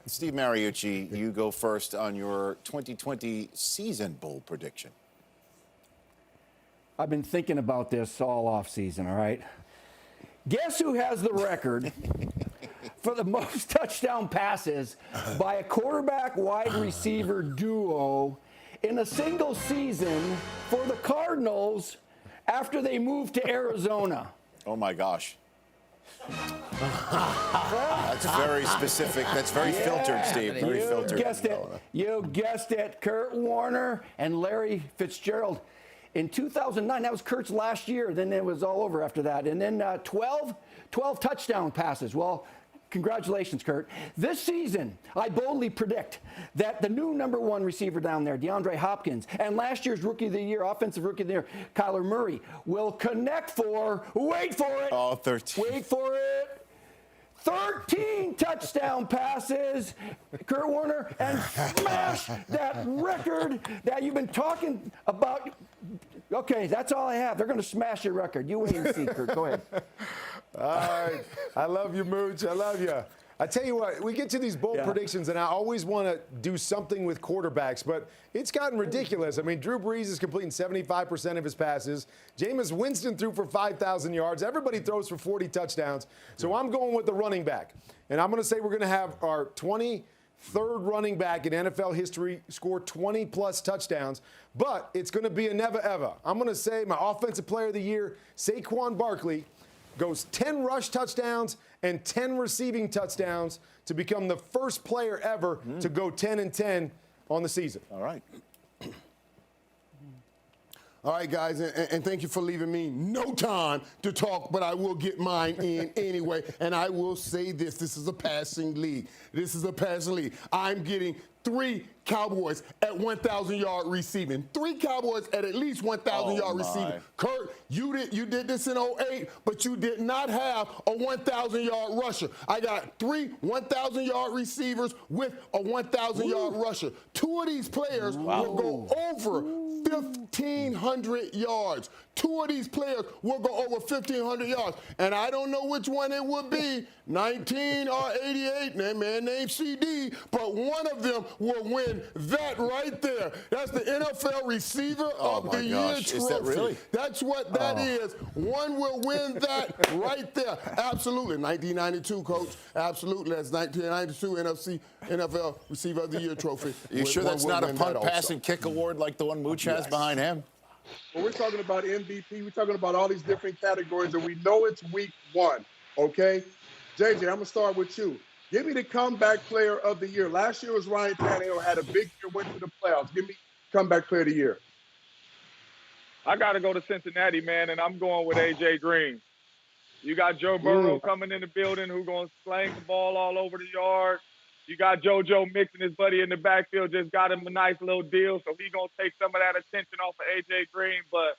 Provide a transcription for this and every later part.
Steve Mariucci, you go first on your 2020 season bowl prediction. I've been thinking about this all off season, all right? Guess who has the record for the most touchdown passes by a quarterback wide receiver duo in a single season for the Cardinals after they moved to Arizona? Oh my gosh. That's very specific. That's very filtered, Steve. Very filtered. You guessed it. Kurt Warner and Larry Fitzgerald. In 2009, that was Kurt's last year. Then it was all over after that. And then 12 touchdown passes. Well, congratulations, Kurt. This season, I boldly predict that the new number one receiver down there, DeAndre Hopkins, and last year's Rookie of the Year, Offensive Rookie of the Year, Kyler Murray, will connect for, wait for it. Oh, 13. Wait for it. 13 touchdown passes, Kurt Warner, and smash that record that you've been talking about. Okay, that's all I have. They're going to smash your record. You wait and see, Kurt. Go ahead. All right. I love you, Mooch. I love you. I tell you what, we get to these bold predictions, and I always want to do something with quarterbacks, but it's gotten ridiculous. I mean, Drew Brees is completing 75% of his passes. Jameis Winston threw for 5,000 yards. Everybody throws for 40 touchdowns. So I'm going with the running back. And I'm going to say we're going to have our 23rd running back in NFL history score 20-plus touchdowns, but it's going to be a never-ever. I'm going to say my Offensive Player of the Year, Saquon Barkley, goes 10 rush touchdowns and 10 receiving touchdowns to become the first player ever to go 10-10 on the season. All right. All right, guys, and thank you for leaving me no time to talk, but I will get mine in anyway. And I will say this. This is a passing league. This is a passing league. I'm getting 3 Cowboys at 1,000-yard receiving. 3 Cowboys at least 1,000-yard receiving. Kurt, you did this in 08, but you did not have a 1,000-yard rusher. I got 3 1,000-yard receivers with a 1,000-yard rusher. 2 of these players will go over 1,500 yards. 2 of these players will go over 1,500 yards. And I don't know which one it would be, 19 or 88, man named CD, but one of them will win that right there. That's the NFL Receiver of the Year trophy. Is that really? That's what that is. One will win that right there. Absolutely. 1992, Coach. Absolutely. That's 1992 NFL Receiver of the Year trophy. You sure that's not a punt, pass, and kick award like the one Mooch has behind him? Well, we're talking about MVP. We're talking about all these different categories, and we know it's week 1, okay? JJ, I'm going to start with you. Give me the comeback player of the year. Last year was Ryan Tannehill, had a big year, went to the playoffs. Give me comeback player of the year. I got to go to Cincinnati, man, and I'm going with A.J. Green. You got Joe Burrow coming in the building who's going to slang the ball all over the yard. You got JoJo Mixon, his buddy in the backfield, just got him a nice little deal, so he's going to take some of that attention off of A.J. Green. But,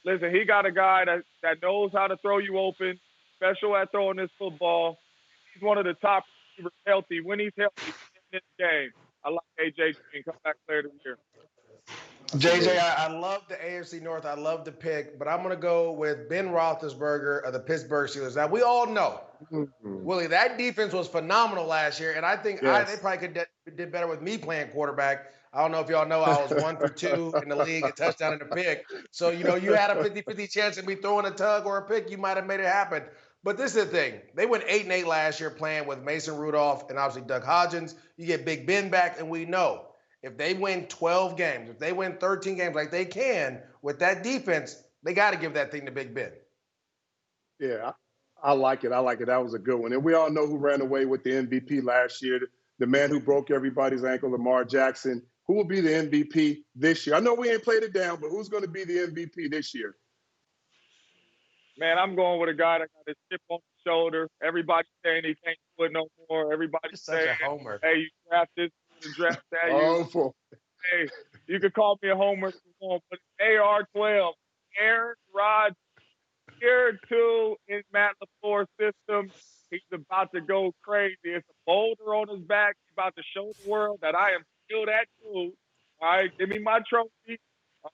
listen, he got a guy that knows how to throw you open, special at throwing this football. He's one of the top receivers healthy. When he's healthy in this game, I like A.J. Green, comeback player of the year. JJ, I love the AFC North. I love the pick, but I'm going to go with Ben Roethlisberger of the Pittsburgh Steelers. Now, we all know, Willie, that defense was phenomenal last year, and I think they probably did better with me playing quarterback. I don't know if y'all know I was 1 for 2 in the league, a touchdown and a pick. So, you had a 50-50 chance of me throwing a tug or a pick. You might have made it happen. But this is the thing. They went 8-8 last year playing with Mason Rudolph and obviously Doug Hodgins. You get Big Ben back, and we know if they win 12 games, if they win 13 games like they can with that defense, they got to give that thing to Big Ben. Yeah, I like it. That was a good one. And we all know who ran away with the MVP last year, the man who broke everybody's ankle, Lamar Jackson. Who will be the MVP this year? I know we ain't played it down, but who's going to be the MVP this year? Man, I'm going with a guy that got his chip on his shoulder. Everybody's saying he can't do it no more. Everybody's saying, hey, you draft this, you draft that. Hey, you can call me a homer if you want, but AR-12, Aaron Rodgers, year 2 in Matt LaFleur's system. He's about to go crazy. It's a boulder on his back. He's about to show the world that I am still that dude. All right, give me my trophy.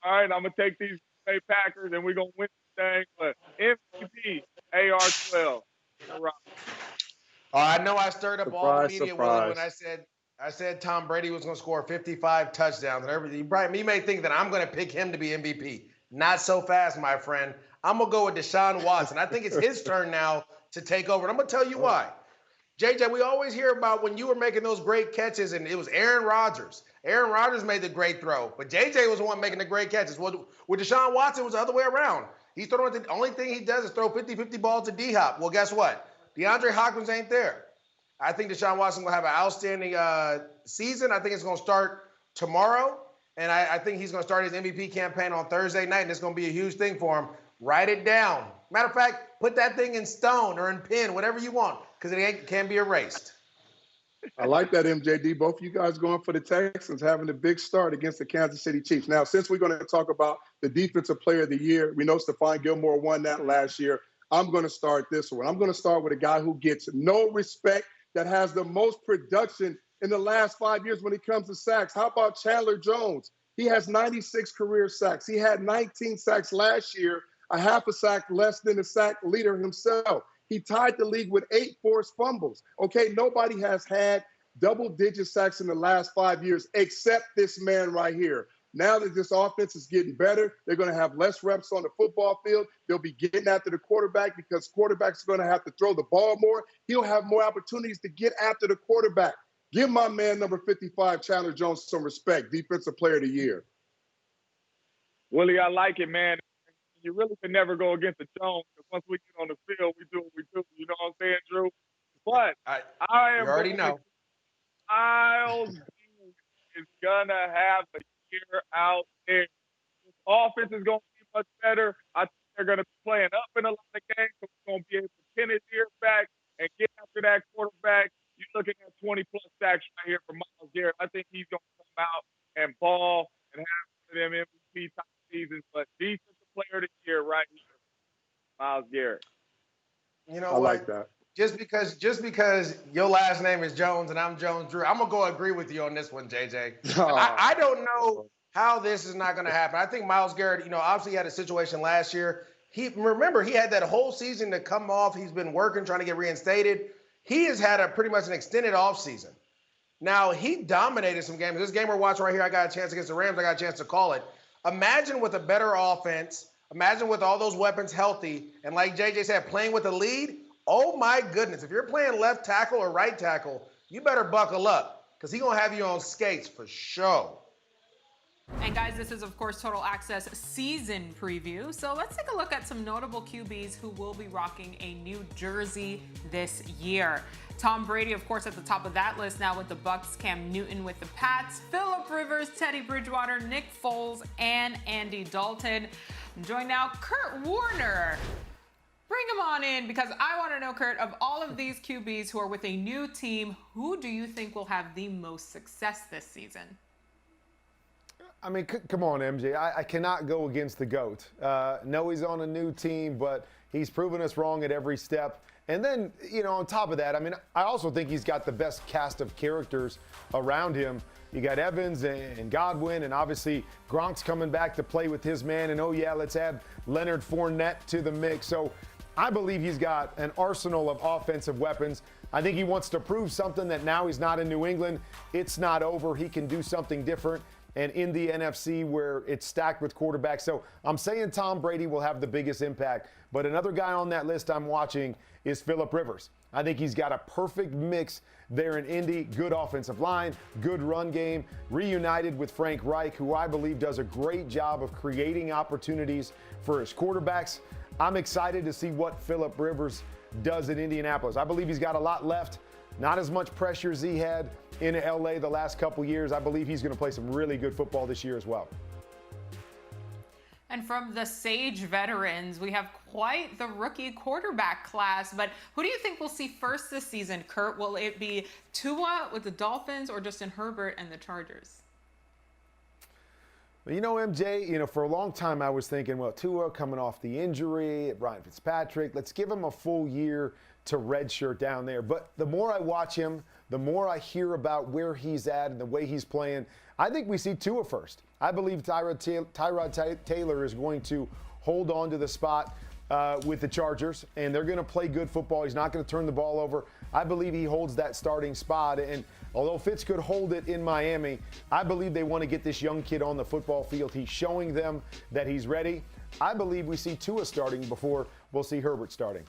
All right, I'm going to take these Packers, and we're going to win this thing. But MVP, AR-12. Oh, I know I stirred up all the media, Willie, when Surprise. I said Tom Brady was going to score 55 touchdowns and everything. You may think that I'm going to pick him to be MVP. Not so fast, my friend. I'm going to go with Deshaun Watson. I think it's his turn now to take over. And I'm going to tell you why. JJ, we always hear about when you were making those great catches, and it was Aaron Rodgers. Aaron Rodgers made the great throw, but JJ was the one making the great catches. Well, with Deshaun Watson, it was the other way around. He's throwing the only thing he does is throw 50-50 balls to D-Hop. Well, guess what? DeAndre Hopkins ain't there. I think Deshaun Watson will have an outstanding season. I think it's going to start tomorrow, and I think he's going to start his MVP campaign on Thursday night, and it's going to be a huge thing for him. Write it down. Matter of fact, put that thing in stone or in pen, whatever you want, because can be erased. I like that, MJD. Both of you guys going for the Texans, having a big start against the Kansas City Chiefs. Now, since we're going to talk about the Defensive Player of the Year, we know Stephon Gilmore won that last year. I'm going to start this one. I'm going to start with a guy who gets no respect, that has the most production in the last 5 years when it comes to sacks. How about Chandler Jones? He has 96 career sacks. He had 19 sacks last year, a half a sack less than the sack leader himself. He tied the league with 8 forced fumbles. Okay, nobody has had double-digit sacks in the last 5 years except this man right here. Now that this offense is getting better, they're going to have less reps on the football field. They'll be getting after the quarterback because quarterbacks are going to have to throw the ball more. He'll have more opportunities to get after the quarterback. Give my man number 55, Chandler Jones, some respect. Defensive Player of the Year. Willie, I like it, man. You really can never go against the Jones, because once we get on the field, we do what we do. You know what I'm saying, Drew? But I am. You already know. Miles is gonna have a year out there. This offense is gonna be much better. I think they're gonna be playing up in a lot of games, so we're gonna be able to pin his ear back and get after that quarterback. You're looking at 20+ sacks right here from Myles Garrett. I think he's gonna come out and ball and have one of them MVP type seasons. But Defensive Player of the Year right here, Myles Garrett. You know I what? like that. Just because your last name is Jones and I'm Jones Drew, I'm gonna go agree with you on this one, JJ. I don't know how this is not gonna happen. I think Myles Garrett, obviously he had a situation last year. He had that whole season to come off. He's been working, trying to get reinstated. He has had pretty much an extended offseason. Now, he dominated some games. This game we're watching right here, I got a chance against the Rams. I got a chance to call it. Imagine with a better offense, imagine with all those weapons healthy, and like JJ said, playing with a lead. Oh, my goodness. If you're playing left tackle or right tackle, you better buckle up, because he's going to have you on skates for sure. And guys, this is, of course, Total Access season preview. So let's take a look at some notable QBs who will be rocking a new jersey this year. Tom Brady, of course, at the top of that list now with the Bucks, Cam Newton with the Pats, Phillip Rivers, Teddy Bridgewater, Nick Foles, and Andy Dalton. Join now Kurt Warner. Bring him on in, because I want to know, Kurt, of all of these QBs who are with a new team, who do you think will have the most success this season? I mean, come on, MJ. I cannot go against the GOAT. No, he's on a new team, but he's proven us wrong at every step. And then, on top of that, I mean, I also think he's got the best cast of characters around him. You got Evans and Godwin, and obviously Gronk's coming back to play with his man. And, oh, yeah, let's add Leonard Fournette to the mix. So I believe he's got an arsenal of offensive weapons. I think he wants to prove something, that now he's not in New England. It's not over. He can do something different. And in the NFC, where it's stacked with quarterbacks. So I'm saying Tom Brady will have the biggest impact. But another guy on that list I'm watching is Phillip Rivers. I think he's got a perfect mix there in Indy. Good offensive line, good run game, reunited with Frank Reich, who I believe does a great job of creating opportunities for his quarterbacks. I'm excited to see what Phillip Rivers does in Indianapolis. I believe he's got a lot left. Not as much pressure as he had in LA the last couple years. I believe he's going to play some really good football this year as well. And from the Sage veterans, we have quite the rookie quarterback class. But who do you think we'll see first this season, Kurt? Will it be Tua with the Dolphins or Justin Herbert and the Chargers? Well, MJ, for a long time I was thinking, well, Tua coming off the injury, Ryan Fitzpatrick, let's give him a full year to redshirt down there. But the more I watch him, the more I hear about where he's at and the way he's playing, I think we see Tua first. I believe Tyrod Taylor is going to hold on to the spot. with the Chargers, and they're going to play good football. He's not going to turn the ball over. I believe he holds that starting spot. And although Fitz could hold it in Miami, I believe they want to get this young kid on the football field. He's showing them that he's ready. I believe we see Tua starting before we'll see Herbert starting.